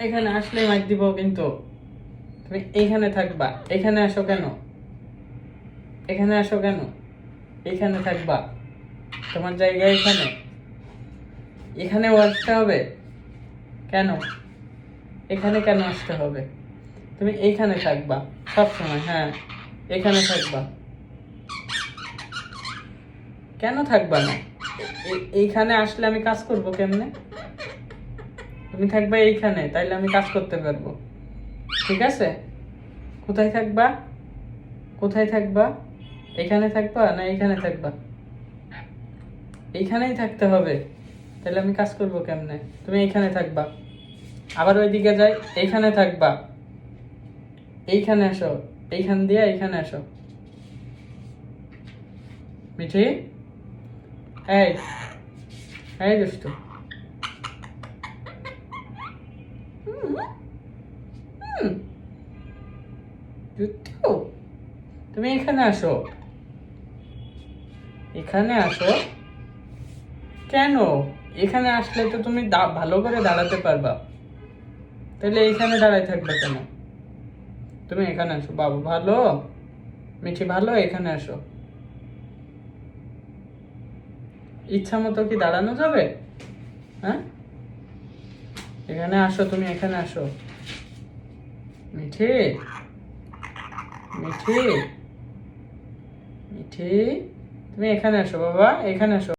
এখানে আসলেই মাইক দিব কিন্তু। তুমি এইখানে থাকবা। এখানে আসো কেন? এখানে আসো কেন? এখানে থাকবা। তোমার জায়গা এখানে। এখানেও আসতে হবে কেন? এখানে কেন আসতে হবে? তুমি এইখানে থাকবা সব সময়। হ্যাঁ, এখানে থাকবা। কেন থাকবা না? এইখানে আসলে আমি কাজ করব কেমনে? তুমি থাকবা এইখানে, তাইলে আমি কাজ করতে পারবো। ঠিক আছে? কোথায় থাকবা? কোথায় থাকবা? এখানে থাকবা না এইখানে থাকবা? এইখানেই থাকতে হবে, তাহলে আমি কাজ করব কেমনে? তুমি এইখানে থাকবা। আবার ওইদিকে যাই, এইখানে থাকবা। এইখানে আসো, এইখান দিয়ে এইখানে আসো। মিঠি, এই এই দুষ্টু। দুষ্টু, তুমি এখানে আসো। এখানে আসো কেন? এখানে আসলে তো তুমি ভালো করে দাঁড়াতে পারবা, তাহলে এইখানে দাঁড়ায় থাকবে কেন? তুমি এখানে আসো বাবু, ভালো মিঠি, ভালো এখানে আসো। ইচ্ছা মতো কি দাঁড়ানো যাবে? হ্যাঁ, এখানে আসো, তুমি এখানে আসো। মিঠি, মিঠি, মিঠি, তুমি এখানে আসো বাবা, এখানে আসো।